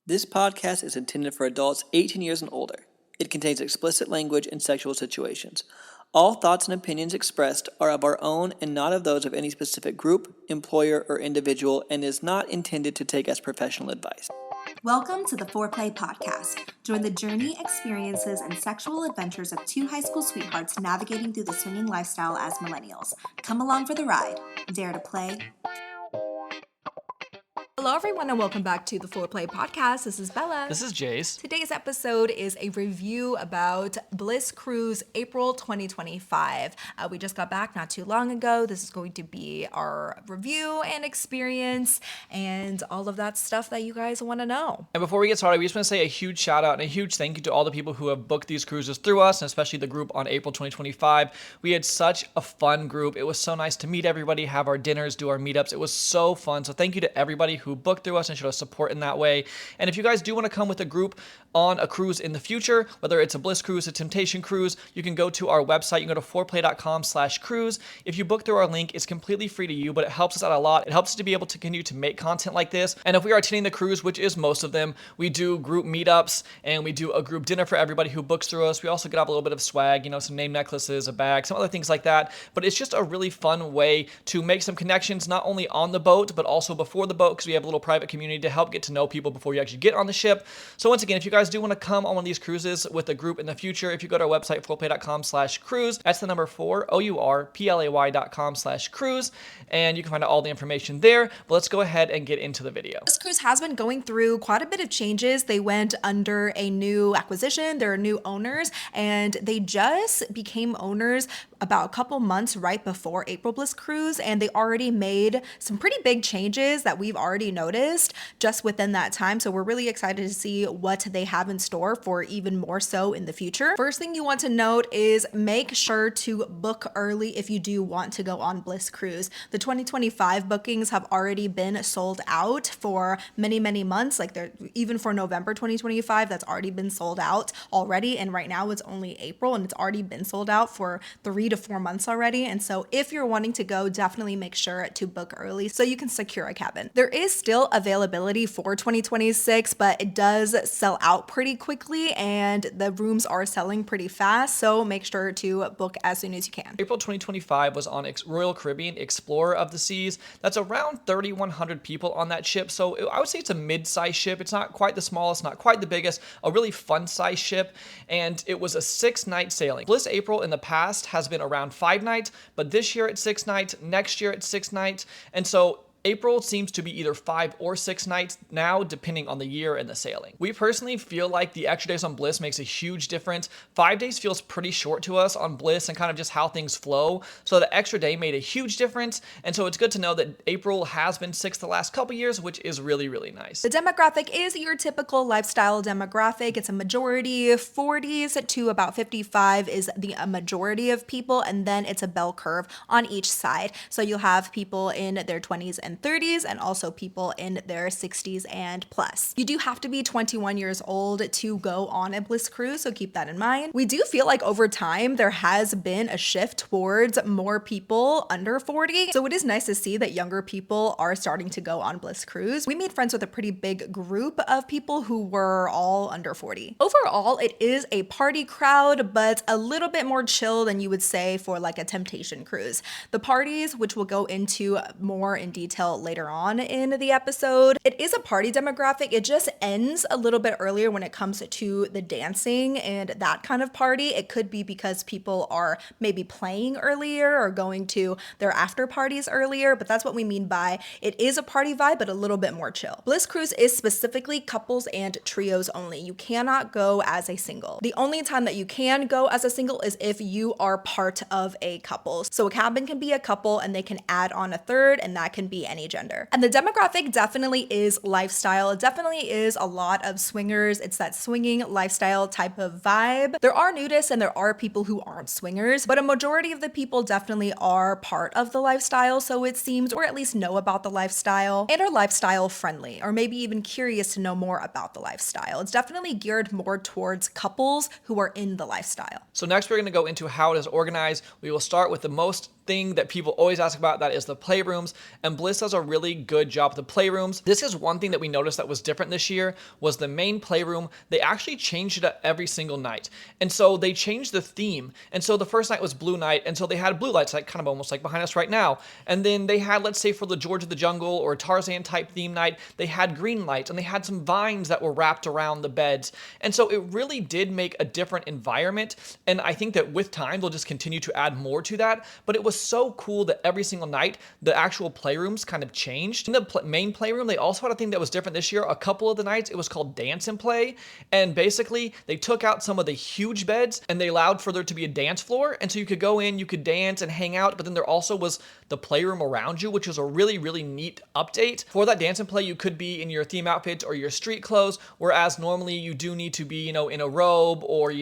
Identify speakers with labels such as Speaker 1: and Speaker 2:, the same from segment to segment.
Speaker 1: This podcast is intended for adults 18 years and older. It contains explicit language and sexual situations. All thoughts and opinions expressed are of our own and not of those of any specific group, employer, or individual, and is not intended to take as professional advice.
Speaker 2: Welcome to the Foreplay Podcast. Join the journey, experiences, and sexual adventures of two high school sweethearts navigating through the swinging lifestyle as millennials. Come along for the ride. Dare to play?
Speaker 3: Hello, everyone, and welcome back to the Foreplay Podcast. This is Bella.
Speaker 4: This is Jase.
Speaker 3: Today's episode is a review about Bliss Cruise April 2025. We just got back not too long ago. This is going to be our review and experience and all of that stuff that you guys want to know.
Speaker 4: And before we get started, we just want to say a huge shout out and a huge thank you to all the people who have booked these cruises through us, and especially the group on April 2025. We had such a fun group. It was so nice to meet everybody, have our dinners, do our meetups. It was so fun. So thank you to everybody who booked through us and showed us support in that way. And if you guys do want to come with a group on a cruise in the future, whether it's a Bliss Cruise, a Temptation Cruise, you can go to our website. You can go to foreplay.com/cruise. If you book through our link, it's completely free to you, but it helps us out a lot. It helps us to be able to continue to make content like this. And if we are attending the cruise, which is most of them, we do group meetups and we do a group dinner for everybody who books through us. We also get up a little bit of swag, some name necklaces, a bag, some other things like that. But it's just a really fun way to make some connections, not only on the boat, but also before the boat, because we have a little private community to help get to know people before you actually get on the ship. So once again, if you guys do want to come on one of these cruises with a group in the future, if you go to our website, foreplay.com/cruise, that's the number 4OURPLAY.com/cruise, and you can find out all the information there. But let's go ahead and get into the video.
Speaker 3: This cruise has been going through quite a bit of changes. They went under a new acquisition. There are new owners, and they just became owners about a couple months right before April Bliss Cruise, and they already made some pretty big changes that we've already noticed just within that time. So we're really excited to see what they have in store for even more so in the future. First thing you want to note is make sure to book early if you do want to go on Bliss Cruise. The 2025 bookings have already been sold out for many, many months. Even for November 2025, that's already been sold out already. And right now it's only April and it's already been sold out for 3 to 4 months already. And so if you're wanting to go, definitely make sure to book early so you can secure a cabin. There is still availability for 2026, but it does sell out pretty quickly and the rooms are selling pretty fast. So make sure to book as soon as you can.
Speaker 4: April 2025 was on Royal Caribbean Explorer of the Seas. That's around 3,100 people on that ship. So I would say it's a mid-sized ship. It's not quite the smallest, not quite the biggest, a really fun-sized ship. And it was a 6-night sailing. Bliss April in the past has been around 5 nights, but this year it's 6 nights, next year it's 6 nights. And so April seems to be either 5 or 6 nights now, depending on the year and the sailing. We personally feel like the extra days on Bliss makes a huge difference. 5 days feels pretty short to us on Bliss and kind of just how things flow. So the extra day made a huge difference. And so it's good to know that April has been 6 the last couple years, which is really, really nice.
Speaker 3: The demographic is your typical lifestyle demographic. It's a majority 40s to about 55 is the majority of people. And then it's a bell curve on each side. So you'll have people in their 20s and 30s and also people in their 60s and plus. You do have to be 21 years old to go on a Bliss Cruise, so keep that in mind. We do feel like over time there has been a shift towards more people under 40, so it is nice to see that younger people are starting to go on Bliss Cruise. We made friends with a pretty big group of people who were all under 40. Overall, it is a party crowd, but a little bit more chill than you would say for like a Temptation Cruise. The parties, which we'll go into more in detail later on in the episode. It is a party demographic. It just ends a little bit earlier when it comes to the dancing and that kind of party. It could be because people are maybe playing earlier or going to their after parties earlier, but that's what we mean by it is a party vibe, but a little bit more chill. Bliss Cruise is specifically couples and trios only. You cannot go as a single. The only time that you can go as a single is if you are part of a couple. So a cabin can be a couple and they can add on a third, and that can be any gender. And the demographic definitely is lifestyle. It definitely is a lot of swingers. It's that swinging lifestyle type of vibe. There are nudists and there are people who aren't swingers, but a majority of the people definitely are part of the lifestyle, so it seems, or at least know about the lifestyle and are lifestyle friendly, or maybe even curious to know more about the lifestyle. It's definitely geared more towards couples who are in the lifestyle.
Speaker 4: So next we're going to go into how it is organized. We will start with the most thing that people always ask about, that is the playrooms, and Bliss does a really good job with the playrooms. This is one thing that we noticed that was different this year, was the main playroom. They actually changed it up every single night, and so they changed the theme. And so the first night was blue night, and so they had blue lights, like kind of almost like behind us right now. And then they had, let's say for the George of the Jungle or Tarzan type theme night, they had green lights, and they had some vines that were wrapped around the beds. And so it really did make a different environment, and I think that with time they'll just continue to add more to that. But it was so cool that every single night the actual playrooms kind of changed. In the main playroom, they also had a thing that was different this year. A couple of the nights it was called Dance and Play, and basically they took out some of the huge beds and they allowed for there to be a dance floor, and so you could go in, you could dance and hang out, but then there also was the playroom around you, which was a really, really neat update. For that Dance and Play, you could be in your theme outfits or your street clothes, whereas normally you do need to be, in a robe or,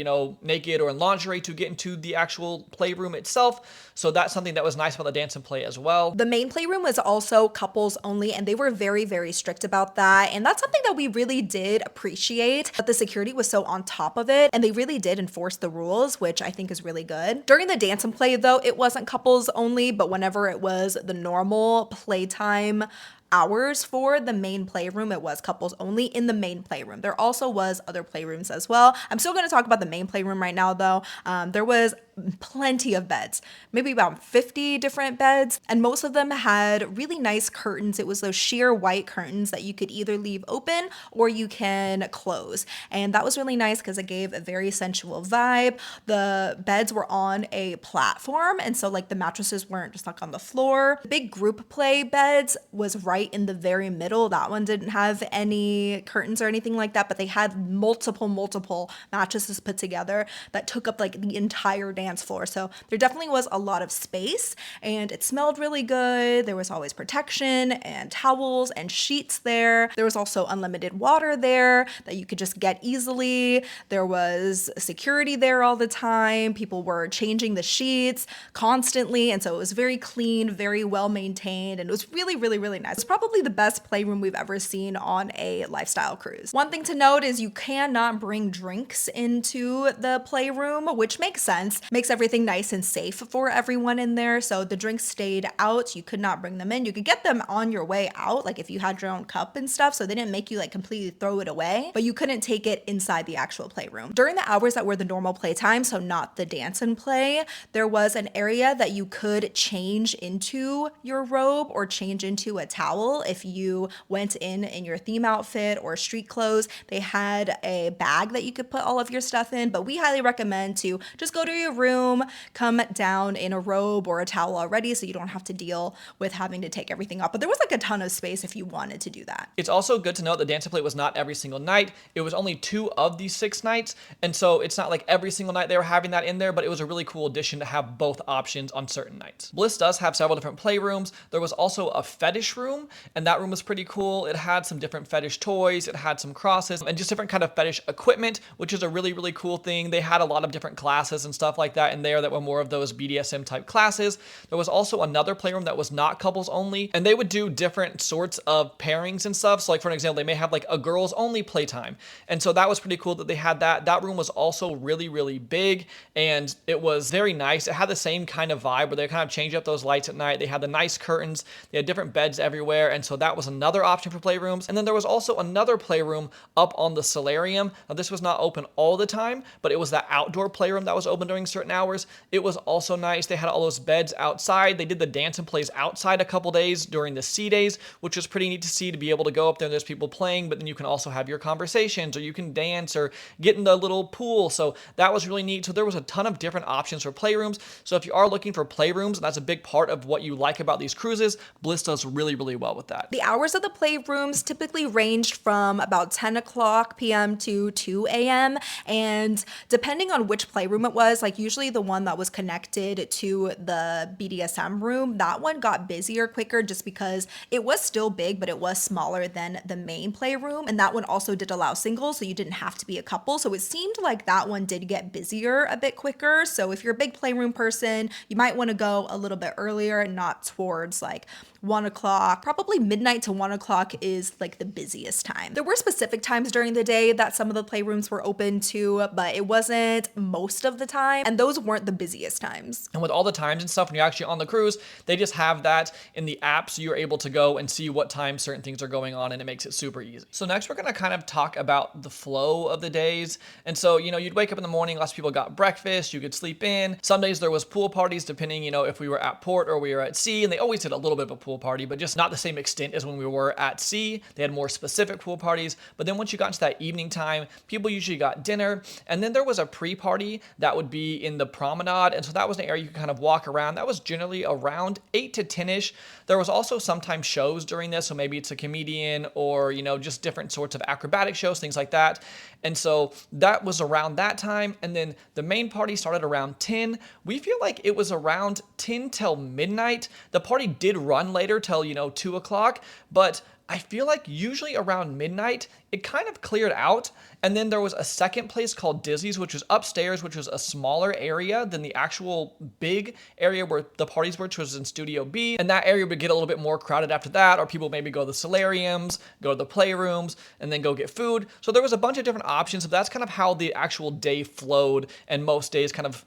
Speaker 4: naked or in lingerie to get into the actual playroom itself. So that's something that was nice about the Dance and Play as well.
Speaker 3: The main playroom was also couples only, and they were very, very strict about that. And that's something that we really did appreciate, that the security was so on top of it, and they really did enforce the rules, which I think is really good. During the Dance and Play, though, it wasn't couples only, but whenever it was the normal playtime hours for the main playroom, it was couples only in the main playroom. There also was other playrooms as well. I'm still going to talk about the main playroom right now, though. There was plenty of beds, maybe about 50 different beds, and most of them had really nice curtains. It was those sheer white curtains that you could either leave open or you can close, and that was really nice because it gave a very sensual vibe. The beds were on a platform, and so like the mattresses weren't just like on the floor. The big group play beds was right in the very middle. That one didn't have any curtains or anything like that, but they had multiple mattresses put together that took up like the entire dance floor. So there definitely was a lot of space, and it smelled really good. There was always protection and towels and sheets there. There was also unlimited water there that you could just get easily. There was security there all the time. People were changing the sheets constantly, and so it was very clean, very well maintained, and it was really, really, really nice. It's probably the best playroom we've ever seen on a lifestyle cruise. One thing to note is you cannot bring drinks into the playroom, which makes sense. Makes everything nice and safe for everyone in there. So the drinks stayed out. You could not bring them in. You could get them on your way out, like if you had your own cup and stuff. So they didn't make you like completely throw it away, but you couldn't take it inside the actual playroom. During the hours that were the normal playtime, so not the Dance and Play, there was an area that you could change into your robe or change into a towel if you went in your theme outfit or street clothes. They had a bag that you could put all of your stuff in, but we highly recommend to just go to your room, come down in a robe or a towel already so you don't have to deal with having to take everything off. But there was like a ton of space if you wanted to do that.
Speaker 4: It's also good to note that Dance and Play was not every single night. It was only 2 of these 6 nights, and so it's not like every single night they were having that in there, but it was a really cool addition to have both options on certain nights. Bliss does have several different playrooms. There was also a fetish room, and that room was pretty cool. It had some different fetish toys, it had some crosses, and just different kind of fetish equipment, which is a really, really cool thing. They had a lot of different classes and stuff like that in there that were more of those BDSM type classes. There was also another playroom that was not couples only, and they would do different sorts of pairings and stuff. So like for an example, they may have like a girls only playtime, and so that was pretty cool that they had that. That room was also really, really big, and it was very nice. It had the same kind of vibe where they kind of changed up those lights at night. They had the nice curtains, they had different beds everywhere, and so that was another option for playrooms. And then there was also another playroom up on the solarium. Now this was not open all the time, but it was that outdoor playroom that was open during certain hours. It was also nice. They had all those beds outside. They did the Dance and Plays outside a couple days during the sea days, which was pretty neat to see, to be able to go up there and there's people playing, but then you can also have your conversations, or you can dance or get in the little pool. So that was really neat. So there was a ton of different options for playrooms. So if you are looking for playrooms, and that's a big part of what you like about these cruises, Bliss does really, really well with that.
Speaker 3: The hours of the playrooms typically ranged from about 10 o'clock p.m. to 2 a.m. And depending on which playroom it was, like usually the one that was connected to the BDSM room, that one got busier quicker just because it was still big, but it was smaller than the main playroom. And that one also did allow singles, so you didn't have to be a couple. So it seemed like that one did get busier a bit quicker. So if you're a big playroom person, you might want to go a little bit earlier and not towards like 1 o'clock, probably midnight to 1 o'clock is like the busiest time. There were specific times during the day that some of the playrooms were open to, but it wasn't most of the time, and those weren't the busiest times.
Speaker 4: And with all the times and stuff, when you're actually on the cruise, they just have that in the app, so you're able to go and see what time certain things are going on, and it makes it super easy. So next we're gonna kind of talk about the flow of the days. And so, you'd wake up in the morning, lots of people got breakfast, you could sleep in. Some days there was pool parties, depending, if we were at port or we were at sea, and they always did a little bit of a pool party, but just not the same extent as when we were at sea. They had more specific pool parties. But then once you got into that evening time, people usually got dinner, and then there was a pre-party that would be in the promenade, and so that was an area you could kind of walk around. That was generally around 8 to 10-ish. There was also sometimes shows during this, so maybe it's a comedian or, just different sorts of acrobatic shows, things like that. And so that was around that time, and then the main party started around 10. We feel like it was around 10 till midnight. The party did run later till, 2 o'clock, but I feel like usually around midnight, it kind of cleared out. And then there was a second place called Dizzy's, which was upstairs, which was a smaller area than the actual big area where the parties were, which was in Studio B. And that area would get a little bit more crowded after that, or people maybe go to the solariums, go to the playrooms, and then go get food. So there was a bunch of different options. So that's kind of how the actual day flowed, and most days kind of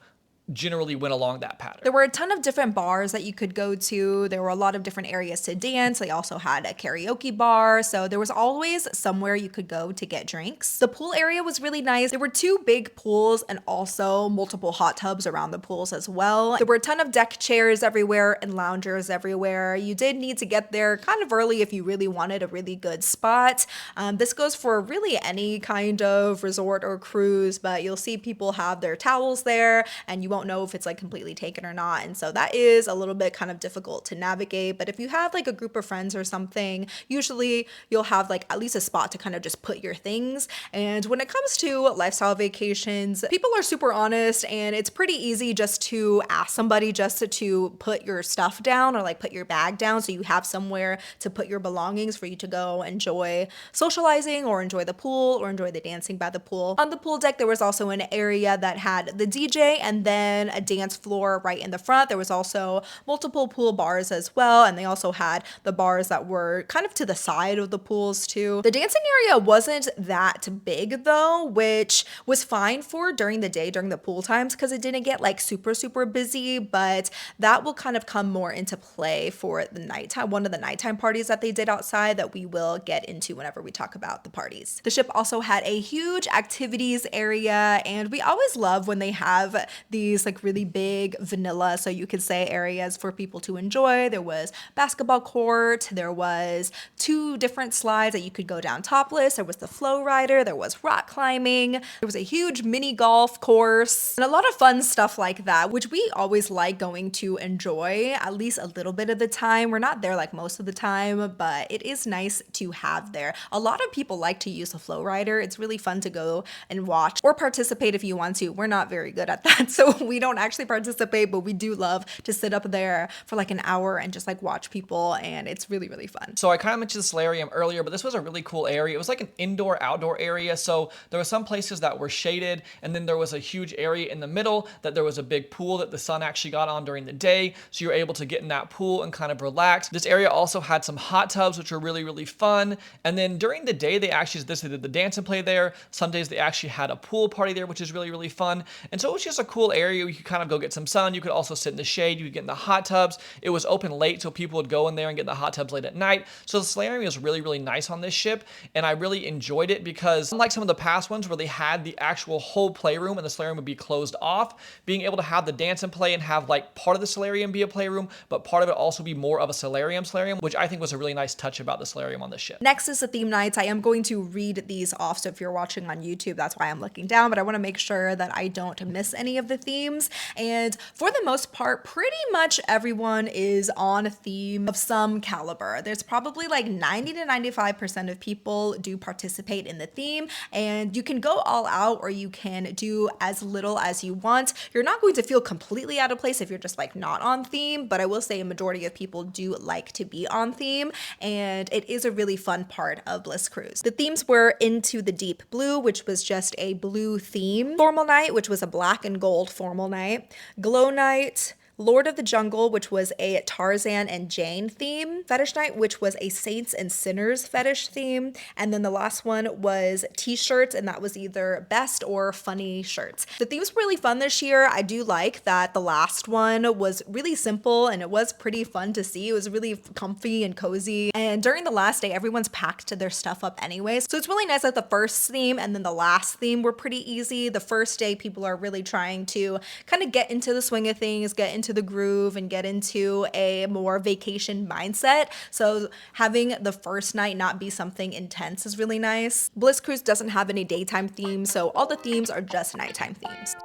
Speaker 4: generally went along that pattern.
Speaker 3: There were a ton of different bars that you could go to. There were a lot of different areas to dance. They also had a karaoke bar. So there was always somewhere you could go to get drinks. The pool area was really nice. There were 2 big pools and also multiple hot tubs around the pools as well. There were a ton of deck chairs everywhere and loungers everywhere. You did need to get there kind of early if you really wanted a really good spot. This goes for really any kind of resort or cruise, but you'll see people have their towels there, and you won't know if it's like completely taken or not. And so that is a little bit kind of difficult to navigate. But if you have like a group of friends or something, usually you'll have like at least a spot to kind of just put your things. And when it comes to lifestyle vacations, people are super honest, and it's pretty easy just to ask somebody just to put your stuff down, or like put your bag down, so you have somewhere to put your belongings for you to go enjoy socializing or enjoy the pool or enjoy the dancing by the pool. On the pool deck, there was also an area that had the DJ and then a dance floor right in the front. There was also multiple pool bars as well, and they also had the bars that were kind of to the side of the pools too. The dancing area wasn't that big though, which was fine for during the day, during the pool times, because it didn't get like super busy, but that will kind of come more into play for the nighttime, one of the nighttime parties that they did outside that we will get into whenever we talk about the parties. The ship also had a huge activities area, and we always love when they have these like really big vanilla, so you could say, areas for people to enjoy. There was basketball court, there was 2 different slides that you could go down topless, there was the flow rider, there was rock climbing, there was a huge mini golf course, and a lot of fun stuff like that, which we always like going to enjoy at least a little bit of the time. We're not there like most of the time, but it is nice to have there. A lot of people like to use the flow rider. It's really fun to go and watch or participate if you want to. We're not very good at that, so we don't actually participate, but we do love to sit up there for like an hour and just like watch people, and it's really fun.
Speaker 4: So I kind of mentioned the solarium earlier, but this was a really cool area. It was like an indoor-outdoor area, so there were some places that were shaded, and then there was a huge area in the middle that there was a big pool that the sun actually got on during the day, so you were able to get in that pool and kind of relax. This area also had some hot tubs, which were really fun, and then during the day they did the dance and play there. Some days they actually had a pool party there, which is really fun, and so it was just a cool area. You could kind of go get some sun. You could also sit in the shade. You could get in the hot tubs. It was open late, so people would go in there and get in the hot tubs late at night. So the solarium was really nice on this ship, and I really enjoyed it because unlike some of the past ones where they had the actual whole playroom and the solarium would be closed off, being able to have the dance and play and have like part of the solarium be a playroom, but part of it also be more of a solarium, which I think was a really nice touch about the solarium on this ship.
Speaker 3: Next is the theme nights. I am going to read these off, so if you're watching on YouTube, that's why I'm looking down, but I want to make sure that I don't miss any of the themes. And for the most part, pretty much everyone is on a theme of some caliber. There's probably like 90 to 95% of people do participate in the theme, and you can go all out or you can do as little as you want. You're not going to feel completely out of place if you're just like not on theme, but I will say a majority of people do like to be on theme, and it is a really fun part of Bliss Cruise. The themes were Into the Deep Blue, which was just a blue theme, Formal Night, which was a black and gold formal night, Glow Night, Lord of the Jungle, which was a Tarzan and Jane theme. Fetish Night, which was a Saints and Sinners fetish theme. And then the last one was t-shirts, and that was either best or funny shirts. The themes were really fun this year. I do like that the last one was really simple and it was pretty fun to see. It was really comfy and cozy. And during the last day, everyone's packed their stuff up anyways. So it's really nice that the first theme and then the last theme were pretty easy. The first day, people are really trying to kind of get into the swing of things, get into the groove, and get into a more vacation mindset. So having the first night not be something intense is really nice. Bliss Cruise doesn't have any daytime themes, so all the themes are just nighttime themes.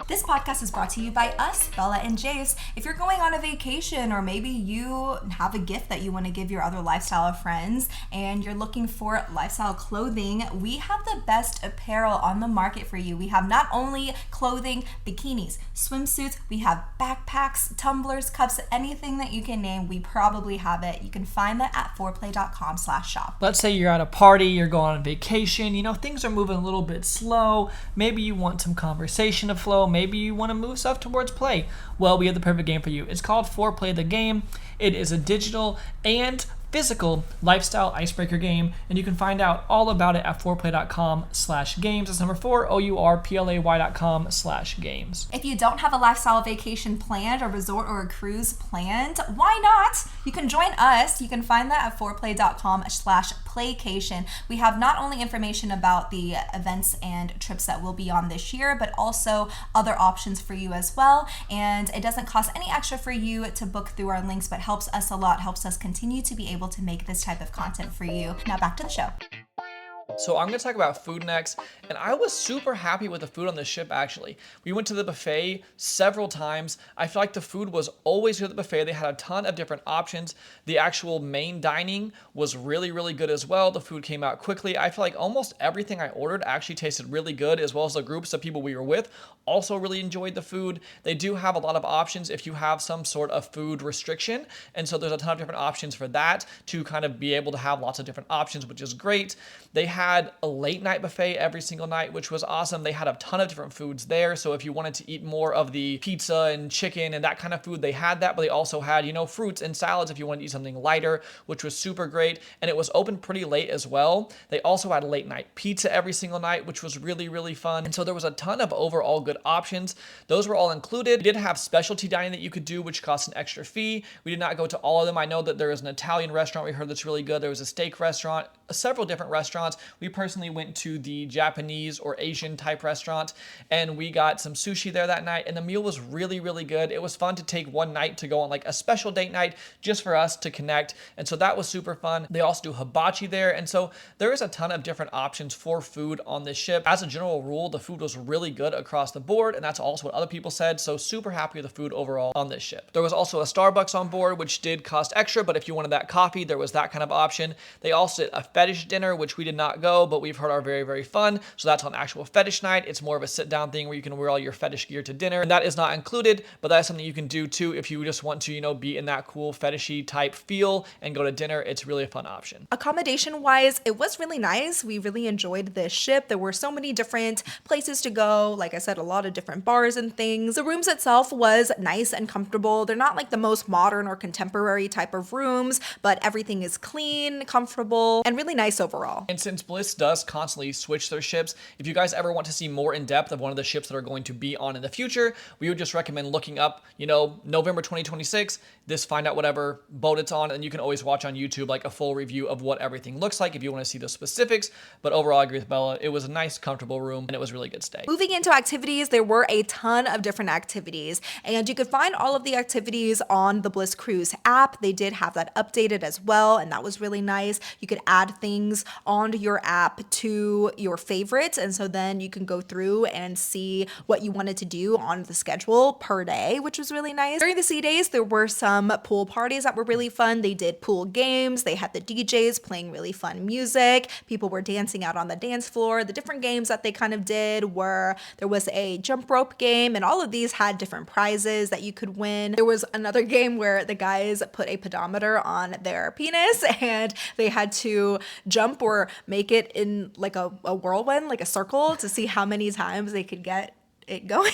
Speaker 2: This podcast is brought to you by us, Bella and Jase. If you're going on a vacation, or maybe you have a gift that you want to give your other lifestyle friends and you're looking for lifestyle clothing, we have the best apparel on the market for you. We have not only clothing, bikinis, swimsuits, we have backpacks, tumblers, cups, anything that you can name, we probably have it. You can find that at foreplay.com/shop.
Speaker 4: Let's say you're at a party, you're going on vacation, things are moving a little bit slow. Maybe you want some conversation to flow. Maybe you want to move stuff towards play. Well, we have the perfect game for you. It's called Foreplay the Game. It is a digital and physical lifestyle icebreaker game, and you can find out all about it at foreplay.com/games. That's number 4, OURPLAY.com/games.
Speaker 2: If you don't have a lifestyle vacation planned, a resort or a cruise planned, why not? You can join us. You can find that at foreplay.com/playcation. We have not only information about the events and trips that will be on this year, but also other options for you as well. And it doesn't cost any extra for you to book through our links, but helps us a lot, helps us continue to be able to make this type of content for you. Now back to the show.
Speaker 4: So I'm going to talk about food next, and I was super happy with the food on the ship, actually. We went to the buffet several times. I feel like the food was always good at the buffet. They had a ton of different options. The actual main dining was really, really good as well. The food came out quickly. I feel like almost everything I ordered actually tasted really good, as well as the groups of people we were with also really enjoyed the food. They do have a lot of options if you have some sort of food restriction, and so there's a ton of different options for that to kind of be able to have lots of different options, which is great. They had a late night buffet every single night, which was awesome. They had a ton of different foods there, so if you wanted to eat more of the pizza and chicken and that kind of food, they had that, but they also had, fruits and salads if you wanted to eat something lighter, which was super great, and it was open pretty late as well. They also had late night pizza every single night, which was really, really fun, and so there was a ton of overall good options. Those were all included. We did have specialty dining that you could do, which cost an extra fee. We did not go to all of them. I know that there is an Italian restaurant we heard that's really good. There was a steak restaurant, several different restaurants. We personally went to the Japanese or Asian type restaurant, and we got some sushi there that night, and the meal was really, really good. It was fun to take one night to go on like a special date night just for us to connect, and so that was super fun. They also do hibachi there, and so there is a ton of different options for food on this ship. As a general rule, the food was really good across the board, and that's also what other people said, so super happy with the food overall on this ship. There was also a Starbucks on board, which did cost extra, but if you wanted that coffee, there was that kind of option. They also did a fetish dinner, which we did not go, but we've heard are very, very fun, so that's on actual fetish night. It's more of a sit-down thing where you can wear all your fetish gear to dinner, and that is not included, but that is something you can do too if you just want to, be in that cool fetishy type feel and go to dinner. It's really a fun option.
Speaker 3: Accommodation wise, it was really nice. We really enjoyed this ship. There were so many different places to go. Like I said, a lot of different bars and things. The rooms itself was nice and comfortable. They're not like the most modern or contemporary type of rooms, but everything is clean, comfortable, and really nice overall.
Speaker 4: And since Bliss does constantly switch their ships, if you guys ever want to see more in depth of one of the ships that are going to be on in the future, we would just recommend looking up, November 2026, find out whatever boat it's on, and you can always watch on YouTube like a full review of what everything looks like if you want to see the specifics. But overall, I agree with Bella. It was a nice, comfortable room, and it was a really good stay.
Speaker 3: Moving into activities, there were a ton of different activities, and you could find all of the activities on the Bliss Cruise app. They did have that updated as well, and that was really nice. You could add things onto your app to your favorites, and so then you can go through and see what you wanted to do on the schedule per day, which was really nice. During the sea days, there were some pool parties that were really fun. They did pool games. They had the DJs playing really fun music. People were dancing out on the dance floor. The different games that they kind of did were, there was a jump rope game, and all of these had different prizes that you could win. There was another game where the guys put a pedometer on their penis and they had to jump or make it in like a whirlwind, like a circle, to see how many times they could get it going,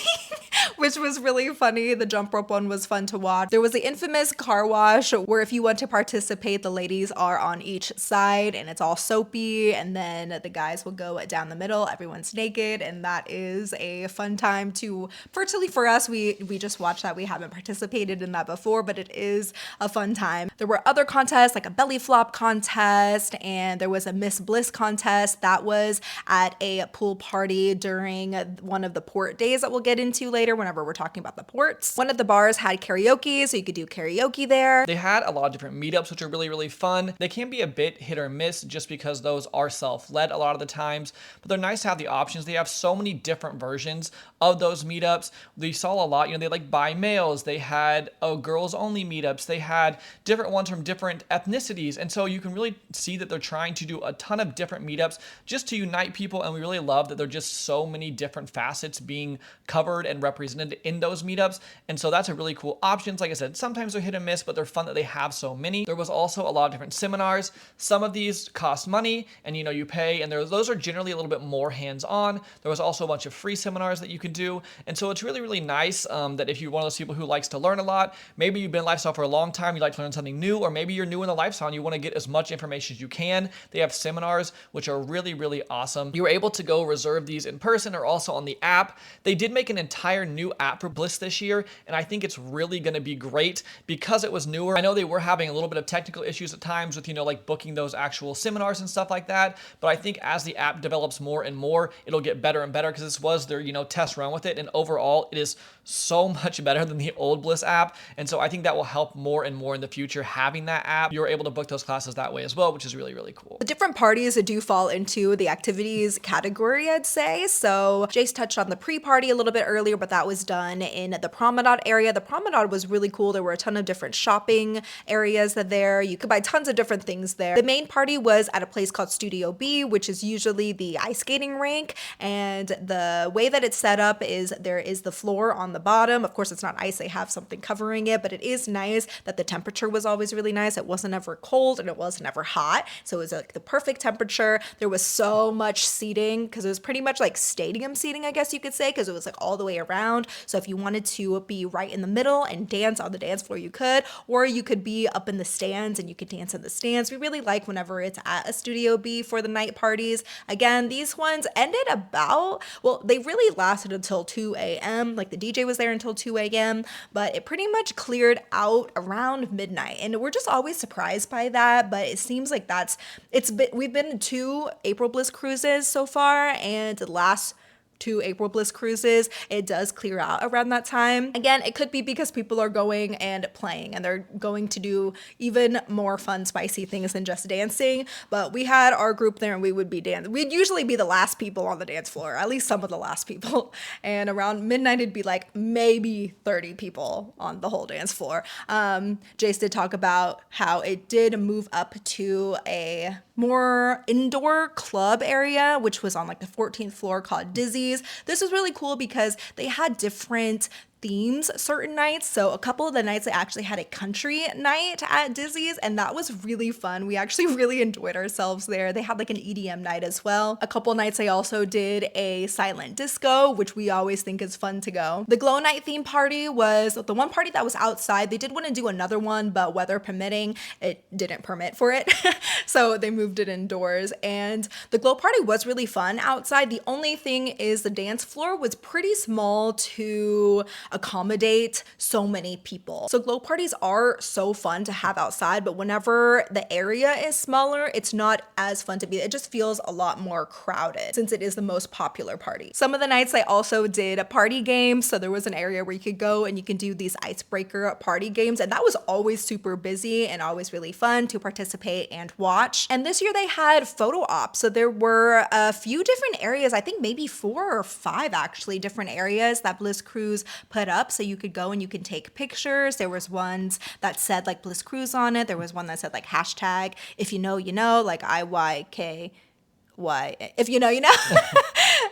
Speaker 3: which was really funny. The jump rope one was fun to watch. There was the infamous car wash where if you want to participate, the ladies are on each side and it's all soapy, and then the guys will go down the middle. Everyone's naked, and that is a fun time to, virtually for us, we just watched that. We haven't participated in that before, but it is a fun time. There were other contests like a belly flop contest, and there was a Miss Bliss contest that was at a pool party during one of the port days that we'll get into later whenever we're talking about the ports. One of the bars had karaoke, so you could do karaoke there.
Speaker 4: They had a lot of different meetups, which are really, really fun. They can be a bit hit or miss just because those are self-led a lot of the times, but they're nice to have the options. They have so many different versions of those meetups. We saw a lot, they like bi males, they had girls only meetups, they had different ones from different ethnicities, and so you can really see that they're trying to do a ton of different meetups just to unite people, and we really love that there are just so many different facets being covered and represented in those meetups, and so that's a really cool option. Like I said, sometimes they're hit and miss, but they're fun that they have so many. There was also a lot of different seminars. Some of these cost money, and you pay, and those are generally a little bit more hands-on. There was also a bunch of free seminars that you could do, and so it's really, really nice that if you're one of those people who likes to learn a lot, maybe you've been in lifestyle for a long time, you like to learn something new, or maybe you're new in the lifestyle and you want to get as much information as you can. They have seminars, which are really, really awesome. You were able to go reserve these in person or also on the app. They did make an entire new app for Bliss this year, and I think it's really going to be great because it was newer. I know they were having a little bit of technical issues at times with, like booking those actual seminars and stuff like that, but I think as the app develops more and more, it'll get better and better because this was their, test run with it, and overall, it is so much better than the old Bliss app, and so I think that will help more and more in the future having that app. You're able to book those classes that way as well, which is really, really cool.
Speaker 3: The different parties that do fall into the activities category, I'd say. So Jase touched on the pre-party a little bit earlier, but that was done in the promenade area. The promenade was really cool. There were a ton of different shopping areas there. You could buy tons of different things there. The main party was at a place called Studio B, which is usually the ice skating rink, and the way that it's set up is there is the floor on the bottom. Of course, it's not ice, they have something covering it, but it is nice that the temperature was always really nice. It wasn't ever cold and it wasn't ever hot, so it was like the perfect temperature. There was so much seating because it was pretty much like stadium seating, I guess you could say, because it was like all the way around. So if you wanted to be right in the middle and dance on the dance floor, you could, or you could be up in the stands and you could dance in the stands. We really like whenever it's at a Studio B for the night parties. Again, these ones ended they really lasted until 2 a.m. Like the DJ was there until 2 a.m., but it pretty much cleared out around midnight. And we're just always surprised by that, but it seems like we've been to 2 April Bliss cruises so far, and the last 2 April Bliss cruises, it does clear out around that time. Again, it could be because people are going and playing and they're going to do even more fun, spicy things than just dancing. But we had our group there and we would be dancing. We'd usually be the last people on the dance floor, at least some of the last people. And around midnight, it'd be like maybe 30 people on the whole dance floor. Jase did talk about how it did move up to a more indoor club area, which was on like the 14th floor, called Dizzy's. This was really cool because they had different themes certain nights. So a couple of the nights they actually had a country night at Dizzy's, and that was really fun. We actually really enjoyed ourselves there. They had like an EDM night as well. A couple nights they also did a silent disco, which we always think is fun to go. The glow night theme party was the one party that was outside. They did want to do another one, but weather permitting, it didn't permit for it. So they moved it indoors, and the glow party was really fun outside. The only thing is the dance floor was pretty small to accommodate so many people. So glow parties are so fun to have outside, but whenever the area is smaller, it's not as fun to be. It just feels a lot more crowded since it is the most popular party. Some of the nights they also did a party games. So there was an area where you could go and you can do these icebreaker party games, and that was always super busy and always really fun to participate and watch. And this year they had photo ops. So there were a few different areas, I think maybe 4 or 5 actually different areas that Bliss Cruise put up, so you could go and you can take pictures. There was ones that said like Bliss Cruise on it. There was one that said like hashtag if you know you know, like IYKY, if you know you know.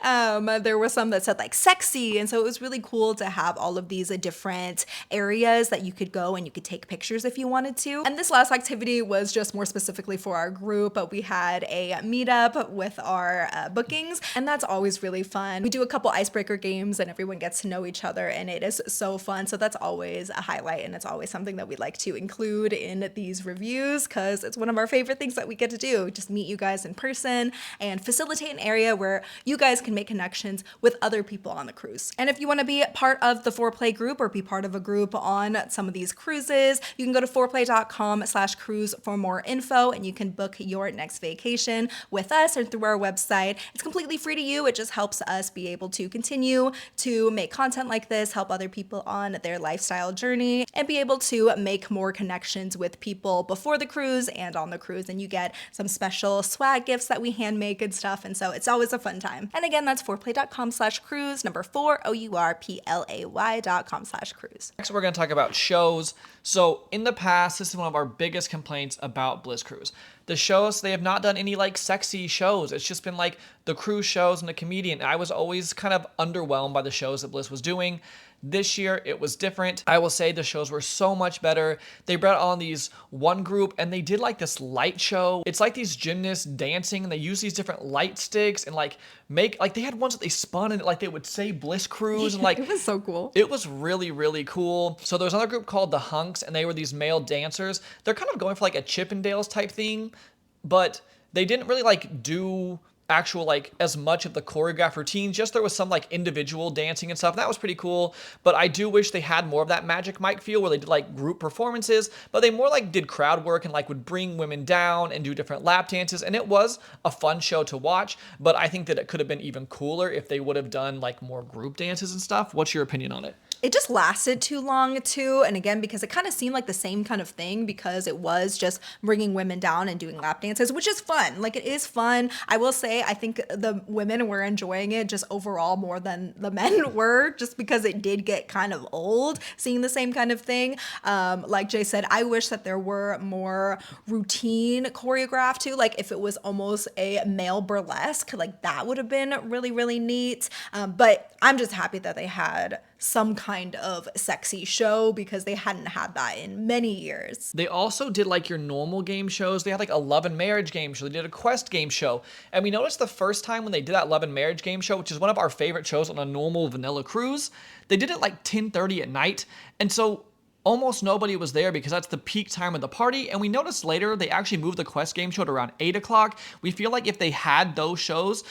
Speaker 3: There were some that said like sexy. And so it was really cool to have all of these different areas that you could go and you could take pictures if you wanted to. And this last activity was just more specifically for our group. We had a meetup with our bookings, and that's always really fun. We do a couple icebreaker games and everyone gets to know each other, and it is so fun. So that's always a highlight, and it's always something that we like to include in these reviews because it's one of our favorite things that we get to do. Just meet you guys in person and facilitate an area where you guys can make connections with other people on the cruise. And if you want to be part of the Foreplay group or be part of a group on some of these cruises, you can go to foreplay.com/cruise for more info, and you can book your next vacation with us or through our website. It's completely free to you. It just helps us be able to continue to make content like this, help other people on their lifestyle journey, and be able to make more connections with people before the cruise and on the cruise. And you get some special swag gifts that we hand make and stuff. And so it's always a fun time. And again, that's foreplay.com/cruise, number 4OURPLAY.com/cruise.
Speaker 4: Next, we're going to talk about shows. So in the past, this is one of our biggest complaints about Bliss Cruise. The shows, they have not done any like sexy shows. It's just been like the cruise shows and the comedian. I was always kind of underwhelmed by the shows that Bliss was doing. This year, it was different. I will say the shows were so much better. They brought on these one group and they did like this light show. It's like these gymnasts dancing and they use these different light sticks and like make, like they had ones that they spun and like they would say Bliss Cruise and like.
Speaker 3: It was so cool.
Speaker 4: It was really, really cool. So there was another group called the Hunks and they were these male dancers. They're kind of going for like a Chippendales type thing, but they didn't really like do actual like as much of the choreographed routine. Just there was some like individual dancing and stuff, and that was pretty cool. But I do wish they had more of that Magic Mike feel where they did like group performances, but they more like did crowd work and like would bring women down and do different lap dances. And it was a fun show to watch, but I think that it could have been even cooler if they would have done like more group dances and stuff. What's your opinion on it?
Speaker 3: It just lasted too long too, and again, because it kind of seemed like the same kind of thing because it was just bringing women down and doing lap dances, which is fun. Like, it is fun. I will say, I think the women were enjoying it just overall more than the men were, just because it did get kind of old seeing the same kind of thing. Like Jay said, I wish that there were more routine choreographed too. Like, if it was almost a male burlesque, like that would have been really, really neat. But I'm just happy that they had some kind of sexy show because they hadn't had that in many years.
Speaker 4: They also did like your normal game shows. They had like a love and marriage game show. They did a quest game show. And we noticed the first time when they did that love and marriage game show, which is one of our favorite shows on a normal vanilla cruise, they did it like 10:30 at night. And so almost nobody was there because that's the peak time of the party. And we noticed later they actually moved the quest game show to around 8 o'clock. We feel like if they had those shows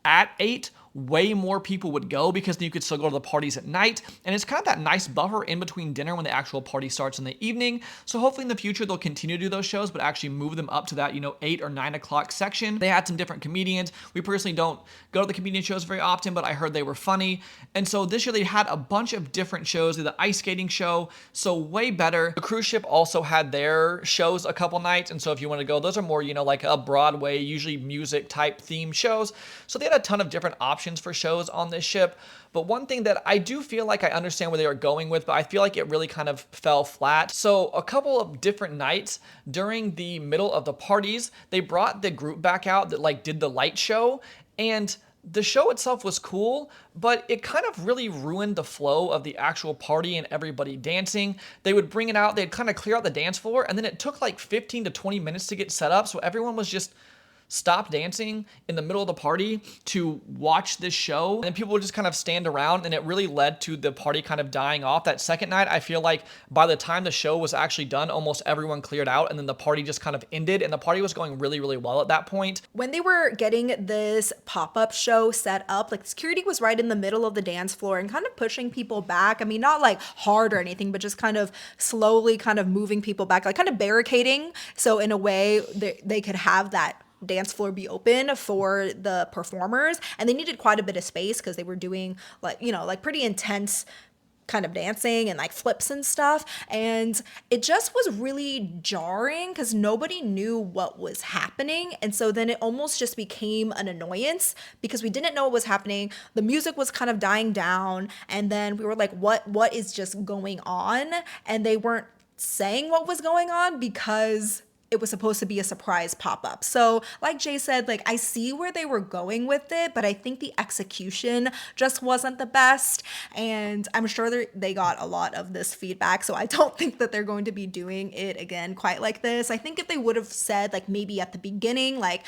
Speaker 4: at 8, way more people would go because then you could still go to the parties at night. And it's kind of that nice buffer in between dinner when the actual party starts in the evening. So hopefully in the future, they'll continue to do those shows, but actually move them up to that, 8 or 9 o'clock section. They had some different comedians. We personally don't go to the comedian shows very often, but I heard they were funny. And so this year they had a bunch of different shows. They had the ice skating show, so way better. The cruise ship also had their shows a couple nights. And so if you want to go, those are more, like a Broadway, usually music type theme shows. So they had a ton of different options for shows on this ship. But one thing that I do feel like I understand where they were going with, but I feel like it really kind of fell flat. So a couple of different nights during the middle of the parties, they brought the group back out that like did the light show, and the show itself was cool, but it kind of really ruined the flow of the actual party and everybody dancing. They would bring it out, they'd kind of clear out the dance floor, and then it took like 15 to 20 minutes to get set up. So everyone was just stop dancing in the middle of the party to watch this show, and then people would just kind of stand around, and it really led to the party kind of dying off. That second night, I feel like by the time the show was actually done, almost everyone cleared out, and then the party just kind of ended, and the party was going really, really well at that point.
Speaker 3: When they were getting this pop-up show set up, like security was right in the middle of the dance floor and kind of pushing people back. I mean, not like hard or anything, but just kind of slowly kind of moving people back, like kind of barricading. So in a way they could have that dance floor be open for the performers, and they needed quite a bit of space because they were doing like pretty intense kind of dancing and like flips and stuff, and it just was really jarring because nobody knew what was happening. And so then it almost just became an annoyance because we didn't know what was happening. The music was kind of dying down, and then we were like, what is just going on? And they weren't saying what was going on because it was supposed to be a surprise pop-up. So like Jay said, like I see where they were going with it, but I think the execution just wasn't the best. And I'm sure they got a lot of this feedback. So I don't think that they're going to be doing it again quite like this. I think if they would have said like maybe at the beginning, like,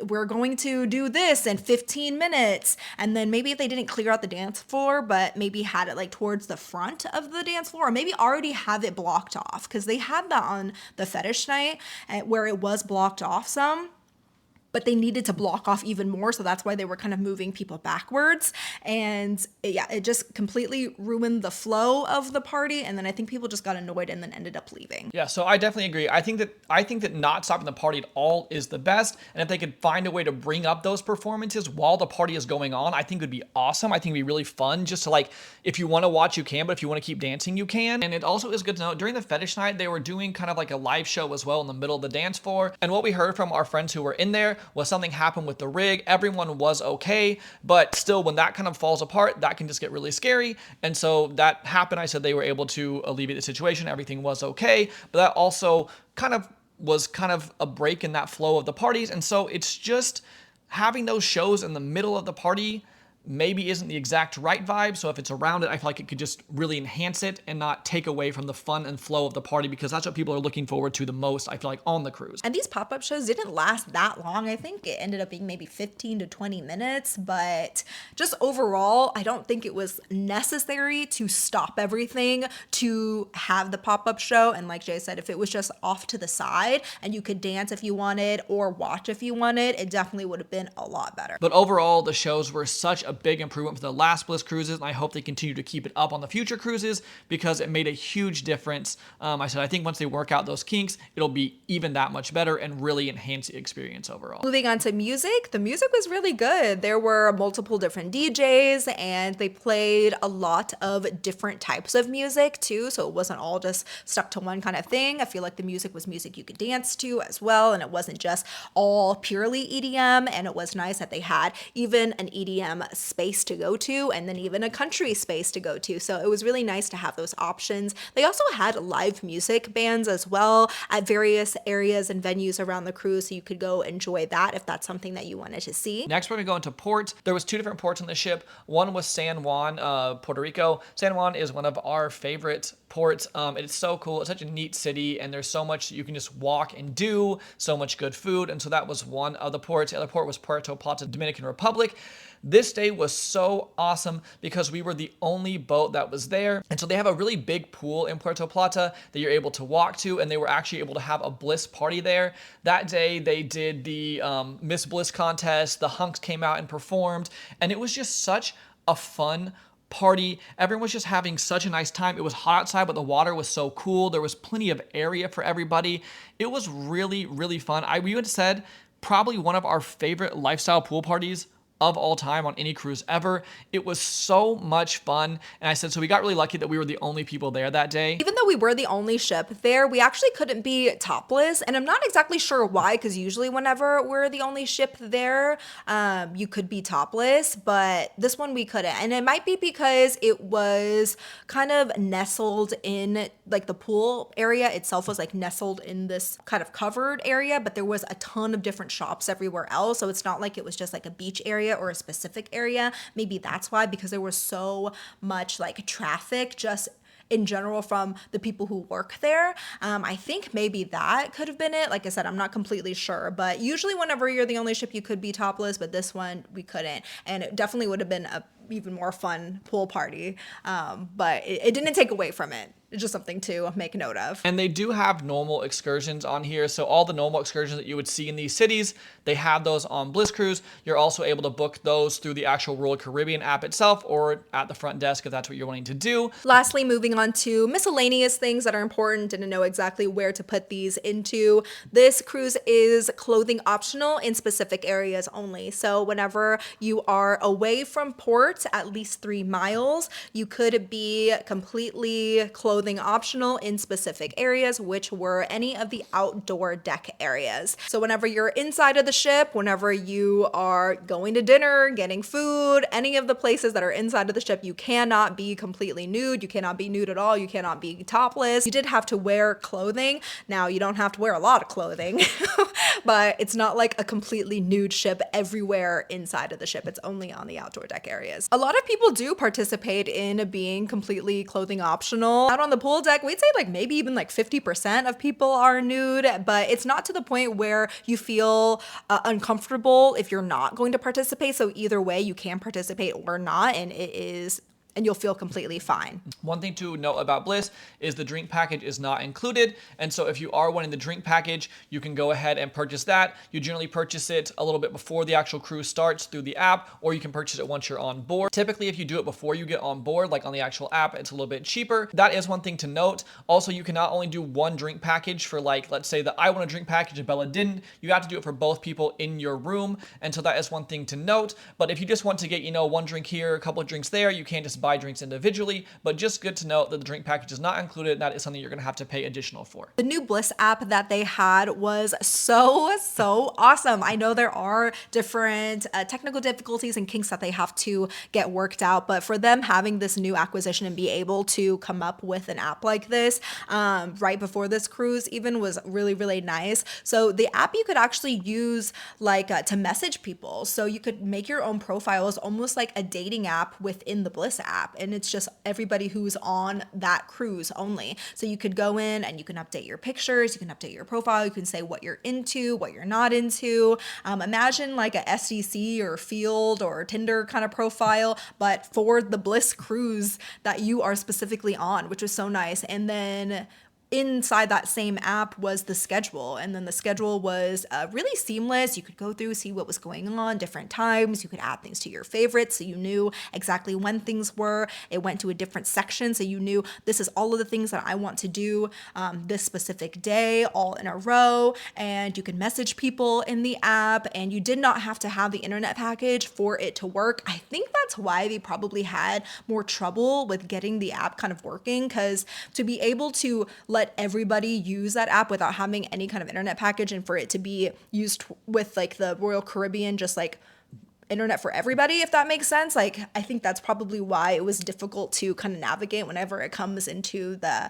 Speaker 3: we're going to do this in 15 minutes. And then maybe if they didn't clear out the dance floor, but maybe had it like towards the front of the dance floor, or maybe already have it blocked off, because they had that on the fetish night where it was blocked off some. But they needed to block off even more. So that's why they were kind of moving people backwards. And it just completely ruined the flow of the party. And then I think people just got annoyed and then ended up leaving.
Speaker 4: Yeah, so I definitely agree. I think that not stopping the party at all is the best. And if they could find a way to bring up those performances while the party is going on, I think it would be awesome. I think it'd be really fun just to, like, if you want to watch, you can, but if you want to keep dancing, you can. And it also is good to know during the fetish night, they were doing kind of like a live show as well in the middle of the dance floor. And what we heard from our friends who were in there was something happened with the rig. Everyone was okay, but still when that kind of falls apart, that can just get really scary. And so that happened. I said they were able to alleviate the situation. Everything was okay, but that also was a break in that flow of the parties. And so it's just having those shows in the middle of the party maybe isn't the exact right vibe. So if it's around it, I feel like it could just really enhance it and not take away from the fun and flow of the party, because that's what people are looking forward to the most, I feel like, on the cruise.
Speaker 3: And these pop-up shows didn't last that long. I think it ended up being maybe 15 to 20 minutes, but just overall, I don't think it was necessary to stop everything to have the pop-up show. And like Jay said, if it was just off to the side and you could dance if you wanted or watch if you wanted, it definitely would have been a lot better.
Speaker 4: But overall, the shows were such a big improvement for the last Bliss cruises, and I hope they continue to keep it up on the future cruises because it made a huge difference. I think once they work out those kinks, it'll be even that much better and really enhance the experience overall.
Speaker 3: Moving on to music, the music was really good. There were multiple different DJs and they played a lot of different types of music too, so it wasn't all just stuck to one kind of thing. I feel like the music was music you could dance to as well, and it wasn't just all purely EDM, and it was nice that they had even an EDM space to go to and then even a country space to go to. So it was really nice to have those options. They also had live music bands as well at various areas and venues around the cruise, so you could go enjoy that if that's something that you wanted to see.
Speaker 4: Next, we're gonna go into ports. There was 2 different ports on the ship. One was San Juan, Puerto Rico. San Juan is one of our favorite ports. It's so cool. It's such a neat city, and there's so much you can just walk and do, so much good food. And so that was one of the ports. The other port was Puerto Plata, Dominican Republic. This day was so awesome because we were the only boat that was there. And so they have a really big pool in Puerto Plata that you're able to walk to, and they were actually able to have a Bliss party there. That day they did the Miss Bliss contest. The hunks came out and performed, and it was just such a fun party. Everyone was just having such a nice time. It was hot outside, but the water was so cool. There was plenty of area for everybody. It was really, really fun. We would have said probably one of our favorite lifestyle pool parties of all time on any cruise ever. It was so much fun. And I said, so we got really lucky that we were the only people there that day.
Speaker 3: Even though we were the only ship there, we actually couldn't be topless. And I'm not exactly sure why, because usually whenever we're the only ship there, you could be topless, but this one we couldn't. And it might be because it was kind of nestled in, like the pool area itself was like nestled in this kind of covered area, but there was a ton of different shops everywhere else. So it's not like it was just like a beach area or a specific area. Maybe that's why, because there was so much like traffic just in general from the people who work there. I think maybe that could have been it. Like I said, I'm not completely sure, but usually whenever you're the only ship, you could be topless, but this one we couldn't. And it definitely would have been a even more fun pool party. But it didn't take away from it. It's just something to make note of.
Speaker 4: And they do have normal excursions on here. So all the normal excursions that you would see in these cities, they have those on Bliss Cruise. You're also able to book those through the actual Royal Caribbean app itself or at the front desk if that's what you're wanting to do.
Speaker 3: Lastly, moving on to miscellaneous things that are important and to know exactly where to put these into. This cruise is clothing optional in specific areas only. So whenever you are away from port at least 3 miles, you could be completely clothed clothing optional in specific areas, which were any of the outdoor deck areas. So whenever you're inside of the ship, whenever you are going to dinner, getting food, any of the places that are inside of the ship, you cannot be completely nude. You cannot be nude at all. You cannot be topless. You did have to wear clothing. Now, you don't have to wear a lot of clothing, but it's not like a completely nude ship everywhere inside of the ship. It's only on the outdoor deck areas. A lot of people do participate in being completely clothing optional. Out on the pool deck, we'd say like maybe even like 50% of people are nude, but it's not to the point where you feel uncomfortable if you're not going to participate. So either way, you can participate or not, and you'll feel completely fine.
Speaker 4: One thing to note about Bliss is the drink package is not included. And so if you are wanting the drink package, you can go ahead and purchase that. You generally purchase it a little bit before the actual cruise starts through the app, or you can purchase it once you're on board. Typically, if you do it before you get on board, like on the actual app, it's a little bit cheaper. That is one thing to note. Also, you can not only do one drink package for, like, let's say that I want a drink package and Bella didn't, you have to do it for both people in your room. And so that is one thing to note. But if you just want to get, one drink here, a couple of drinks there, you can just buy drinks individually, but just good to note that the drink package is not included, and that is something you're going to have to pay additional for.
Speaker 3: The new Bliss app that they had was so awesome. I know there are different technical difficulties and kinks that they have to get worked out, but for them having this new acquisition and be able to come up with an app like this right before this cruise even was really nice. So the app you could actually use to message people. So you could make your own profiles, almost like a dating app within the Bliss app. And it's just everybody who's on that cruise only. So you could go in and you can update your pictures, you can update your profile, you can say what you're into, what you're not into. Imagine like a SDC or Field or Tinder kind of profile, but for the Bliss cruise that you are specifically on, which was so nice. And then inside that same app was the schedule, and then the schedule was really seamless. You could go through, see what was going on, different times. You could add things to your favorites, so you knew exactly when things were. It went to a different section, so you knew this is all of the things that I want to do this specific day, all in a row. And you could message people in the app, and you did not have to have the internet package for it to work. I think that's why they probably had more trouble with getting the app kind of working, because to be able to let everybody use that app without having any kind of internet package, and for it to be used with like the Royal Caribbean, just like internet for everybody, if that makes sense. Like, I think that's probably why it was difficult to kind of navigate whenever it comes into the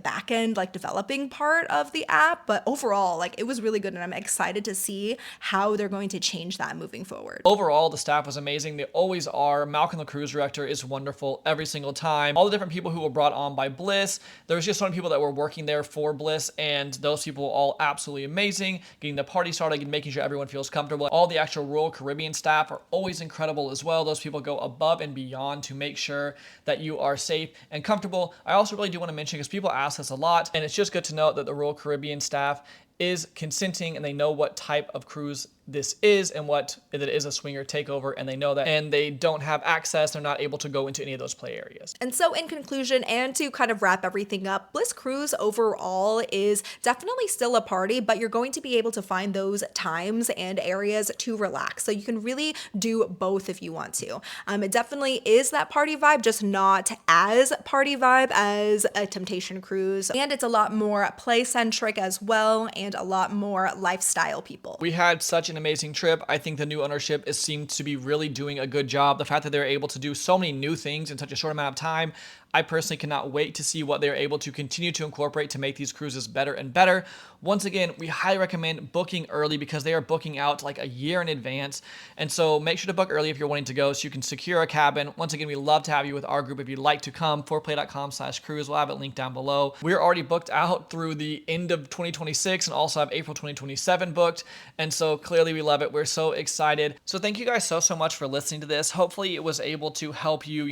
Speaker 3: back end, like developing part of the app. But overall, like, it was really good, and I'm excited to see how they're going to change that moving forward.
Speaker 4: Overall, the staff was amazing. They always are. Malcolm, the cruise director, is wonderful every single time. All the different people who were brought on by Bliss, there was just so many people that were working there for Bliss, and those people were all absolutely amazing, getting the party started and making sure everyone feels comfortable. All the actual Royal Caribbean staff are always incredible as well. Those people go above and beyond to make sure that you are safe and comfortable. I also really do want to mention, because people ask us a lot, and it's just good to know that the Royal Caribbean staff is consenting, and they know what type of cruise this is, and that it is a swinger takeover, and they know that, and they don't have access. They're not able to go into any of those play areas.
Speaker 3: And so in conclusion, and to kind of wrap everything up, Bliss Cruise overall is definitely still a party, but you're going to be able to find those times and areas to relax. So you can really do both if you want to. It definitely is that party vibe, just not as party vibe as a Temptation cruise. And it's a lot more play-centric as well, and a lot more lifestyle people.
Speaker 4: We had such an amazing trip. I think the new ownership seems to be really doing a good job. The fact that they're able to do so many new things in such a short amount of time, I personally cannot wait to see what they're able to continue to incorporate to make these cruises better and better. Once again, we highly recommend booking early, because they are booking out like a year in advance. And so make sure to book early if you're wanting to go, so you can secure a cabin. Once again, we love to have you with our group. If you'd like to come, foreplay.com/cruise. We'll have it linked down below. We're already booked out through the end of 2026 and also have April 2027 booked. And so clearly we love it. We're so excited. So thank you guys so much for listening to this. Hopefully it was able to help you,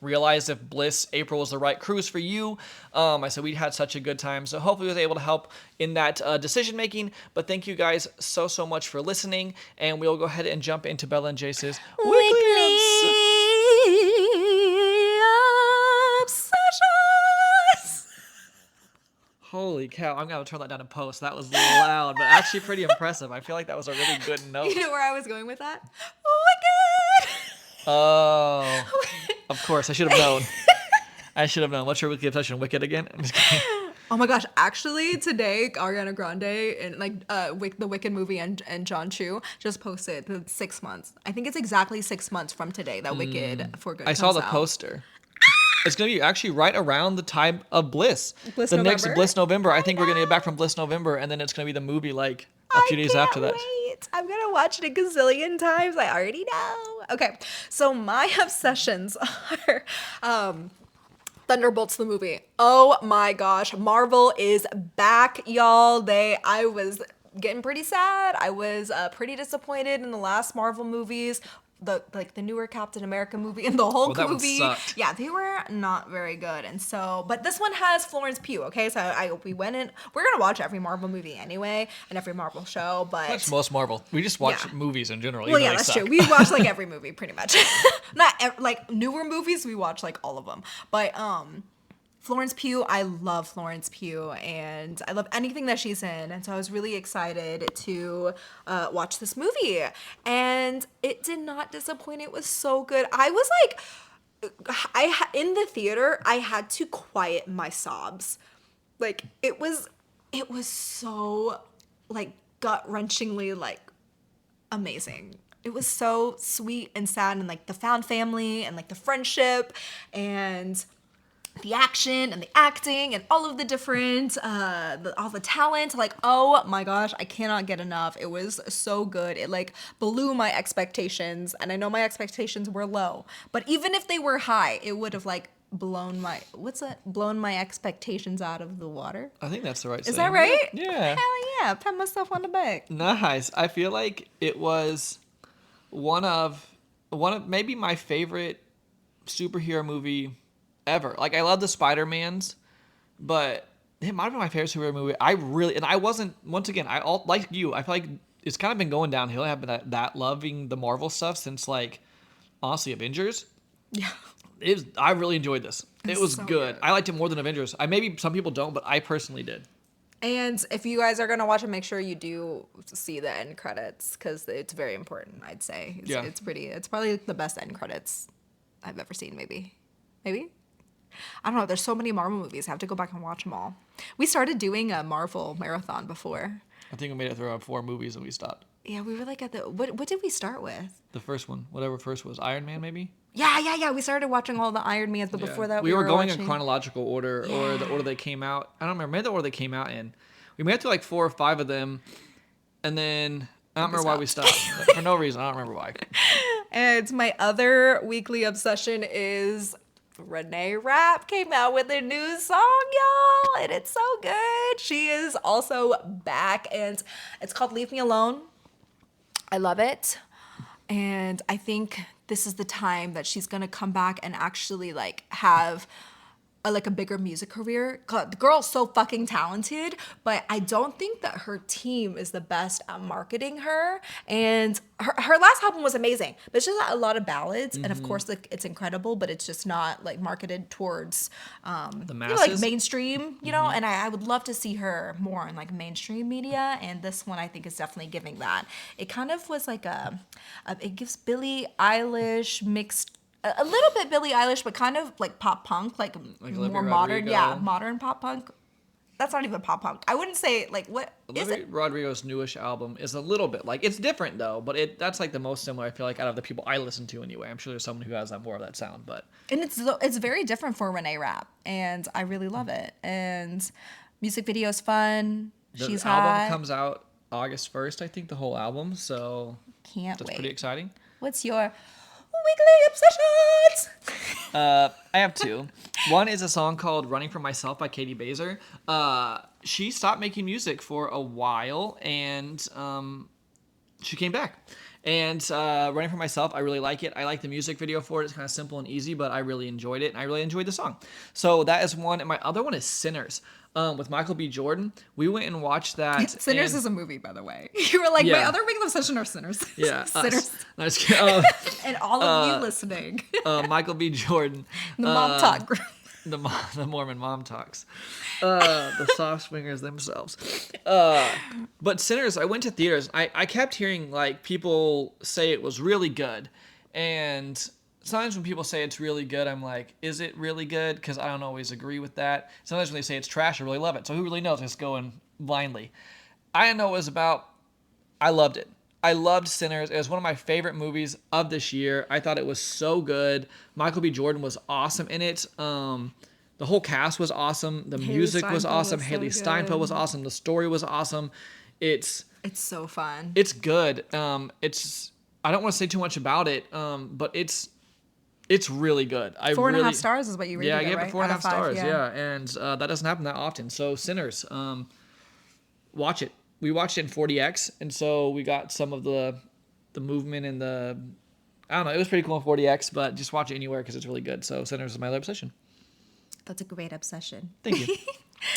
Speaker 4: realize if Bliss April was the right cruise for you. I said we had such a good time, so hopefully I was able to help in that decision making. But thank you guys so much for listening, and we'll go ahead and jump into Bella and Jase's weekly obsessions. Holy cow, I'm gonna turn that down in post. That was loud, but actually pretty impressive. I feel like that was a really good note.
Speaker 3: You know where I was going with that? Wicked!
Speaker 4: Oh, of course, I should have known. I should have known. What's your weekly obsession? Wicked again? I'm just kidding.
Speaker 3: Oh my gosh, actually today Ariana Grande and the Wicked movie and John Chu just posted the 6 months. I think it's exactly 6 months from today that Wicked for Good
Speaker 4: I saw
Speaker 3: comes
Speaker 4: the
Speaker 3: out.
Speaker 4: poster. It's going to be actually right around the time of Bliss.
Speaker 3: Bliss
Speaker 4: the next
Speaker 3: November?
Speaker 4: Bliss November. I think we're going to get back from Bliss November, and then it's going to be the movie like a few days after that.
Speaker 3: Wait. I'm gonna watch it a gazillion times. I already know. Okay, so my obsessions are Thunderbolts the movie. Oh my gosh, Marvel is back, y'all. I was getting pretty sad. I was pretty disappointed in the last Marvel movies. The newer Captain America movie and the Hulk
Speaker 4: that one
Speaker 3: movie.
Speaker 4: sucked.
Speaker 3: Yeah, they were not very good. And so, but this one has Florence Pugh, okay? So we went in, we're gonna watch every Marvel movie anyway and every Marvel show, but
Speaker 4: That's most Marvel. We just watch
Speaker 3: Yeah.
Speaker 4: movies in general.
Speaker 3: well,
Speaker 4: even
Speaker 3: yeah,
Speaker 4: though they
Speaker 3: that's
Speaker 4: suck.
Speaker 3: true. We watch like every movie pretty much. Like newer movies, we watch like all of them. But Florence Pugh, I love Florence Pugh, and I love anything that she's in, and so I was really excited to watch this movie, and it did not disappoint. It was so good. I was like, in the theater, I had to quiet my sobs. Like it was so like gut-wrenchingly like amazing. It was so sweet and sad, and like the found family and like the friendship and the action and the acting and all of the different all the talent. Like, oh my gosh, I cannot get enough. It was so good. It like blew my expectations, and I know my expectations were low, but even if they were high, it would have like blown my expectations out of the water.
Speaker 4: I think that's the right
Speaker 3: Is that right?
Speaker 4: Yeah.
Speaker 3: Hell yeah, pat myself on the back.
Speaker 4: Nice. I feel like it was one of maybe my favorite superhero movie ever. Like, I love the Spider-Mans, but it might have been my favorite superhero movie. I wasn't, once again, like you, I feel like it's kind of been going downhill. I haven't been that loving the Marvel stuff since, like, honestly, Avengers.
Speaker 3: Yeah.
Speaker 4: I really enjoyed this. It was
Speaker 3: so
Speaker 4: good.
Speaker 3: good.
Speaker 4: I liked it more than Avengers. Maybe some people don't, but I personally did.
Speaker 3: And if you guys are going to watch it, make sure you do see the end credits, because it's very important, I'd say.
Speaker 4: Yeah.
Speaker 3: It's probably the best end credits I've ever seen, maybe. I don't know. There's so many Marvel movies. I have to go back and watch them all. We started doing a Marvel marathon before.
Speaker 4: I think we made it through 4 movies and we stopped.
Speaker 3: Yeah, we were like at the, what did we start with?
Speaker 4: The first one, whatever first was, Iron Man maybe?
Speaker 3: Yeah. We started watching all the Iron Mans, but before that
Speaker 4: we were going
Speaker 3: watching...
Speaker 4: in chronological order, or the order they came out. I don't remember. Maybe the order they came out in. We made it through like 4 or 5 of them, and then I don't remember why we stopped. For no reason. I don't remember why.
Speaker 3: And my other weekly obsession is Renee Rapp came out with a new song, y'all, and it's so good. She is also back, and it's called Leave Me Alone. I love it. And I think this is the time that she's gonna come back and actually like have a bigger music career. God, the girl's so fucking talented, but I don't think that her team is the best at marketing her. And her last album was amazing, but it's just a lot of ballads, and of course like it's incredible, but it's just not like marketed towards
Speaker 4: The
Speaker 3: like
Speaker 4: masses.
Speaker 3: mainstream, you know. And I would love to see her more in like mainstream media, and this one I think is definitely giving that. It kind of was like it gives Billie Eilish mixed, a little bit Billie Eilish, but kind of like pop punk, like
Speaker 4: Olivia
Speaker 3: more modern.
Speaker 4: Rodrigo.
Speaker 3: Yeah, modern pop punk. That's not even pop punk. I wouldn't say like, what is
Speaker 4: Olivia
Speaker 3: it?
Speaker 4: Rodrigo's newish album is a little bit like, it's different though, but that's like the most similar I feel like out of the people I listen to anyway. I'm sure there's someone who has that more of that sound, but
Speaker 3: And it's very different for Renee Rapp, and I really love it. And music video's fun.
Speaker 4: the
Speaker 3: She's
Speaker 4: album
Speaker 3: hot.
Speaker 4: comes out August 1st, I think, the whole album. So
Speaker 3: Can't
Speaker 4: that's
Speaker 3: wait.
Speaker 4: pretty exciting.
Speaker 3: What's your weekly obsessions?
Speaker 4: I have 2. One is a song called Running From Myself by Katie Baser. She stopped making music for a while, and she came back. And Running For Myself, I really like it. I like the music video for it. It's kind of simple and easy, but I really enjoyed it, and I really enjoyed the song. So that is one. And my other one is Sinners with Michael B. Jordan. We went and watched that.
Speaker 3: Sinners is a movie, by the way. You were like, my
Speaker 4: Yeah.
Speaker 3: other weekly obsession are Sinners.
Speaker 4: Yeah,
Speaker 3: Sinners.
Speaker 4: No, just kidding.
Speaker 3: And all of you listening.
Speaker 4: Michael B. Jordan.
Speaker 3: The Mom Talk group.
Speaker 4: The Mormon mom talks. The soft swingers themselves. But Sinners, I went to theaters. I kept hearing like people say it was really good, and sometimes when people say it's really good, I'm like, is it really good? Because I don't always agree with that. Sometimes when they say it's trash, I really love it. So who really knows? Just going blindly. I didn't know what it was about. I loved it. I loved Sinners. It was one of my favorite movies of this year. I thought it was so good. Michael B. Jordan was awesome in it. The whole cast was awesome. The music was awesome. Haley Steinfeld was awesome. The story was awesome. It's
Speaker 3: so fun.
Speaker 4: It's good. I don't want to say too much about it, but it's really good.
Speaker 3: 4.5 stars is what you rated
Speaker 4: I
Speaker 3: it,
Speaker 4: gave
Speaker 3: right?
Speaker 4: it 4.5 stars.
Speaker 3: Yeah.
Speaker 4: And that doesn't happen that often. So Sinners, watch it. We watched it in 40x, and so we got some of the movement and I don't know. It was pretty cool in 40x, but just watch it anywhere because it's really good. So Sinners is my other obsession.
Speaker 2: That's a great obsession.
Speaker 4: Thank you.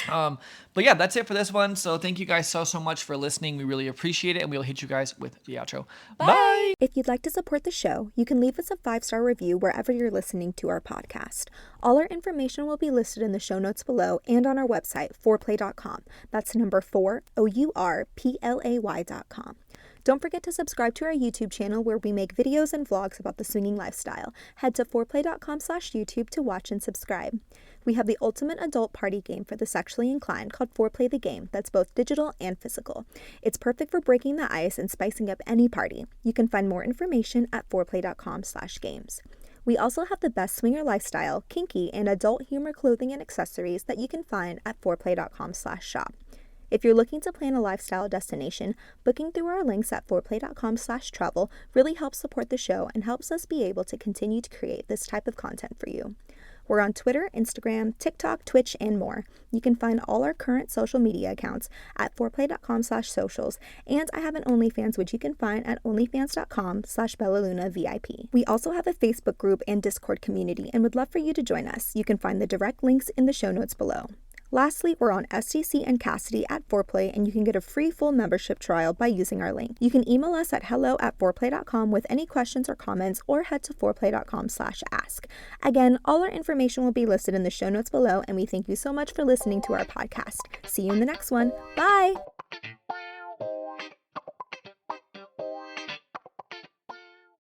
Speaker 4: But yeah, that's it for this one. So thank you guys so much for listening. We really appreciate it, and we'll hit you guys with the outro. Bye.
Speaker 2: If you'd like to support the show, you can leave us a 5-star review wherever you're listening to our podcast. All our information will be listed in the show notes below and on our website, fourplay.com. That's number 4, OURPLAY.com. Don't forget to subscribe to our YouTube channel where we make videos and vlogs about the swinging lifestyle. Head to fourplay.com/YouTube to watch and subscribe. We have the ultimate adult party game for the sexually inclined called Foreplay the Game that's both digital and physical. It's perfect for breaking the ice and spicing up any party. You can find more information at foreplay.com/games. We also have the best swinger lifestyle, kinky, and adult humor clothing and accessories that you can find at foreplay.com/shop. If you're looking to plan a lifestyle destination, booking through our links at foreplay.com/travel really helps support the show and helps us be able to continue to create this type of content for you. We're on Twitter, Instagram, TikTok, Twitch, and more. You can find all our current social media accounts at foreplay.com/socials, and I have an OnlyFans which you can find at onlyfans.com/BellaLunaVIP. We also have a Facebook group and Discord community and would love for you to join us. You can find the direct links in the show notes below. Lastly, we're on STC and Cassidy at Foreplay, and you can get a free full membership trial by using our link. You can email us at hello@foreplay.com with any questions or comments, or head to foreplay.com/ask. Again, all our information will be listed in the show notes below, and we thank you so much for listening to our podcast. See you in the next one. Bye!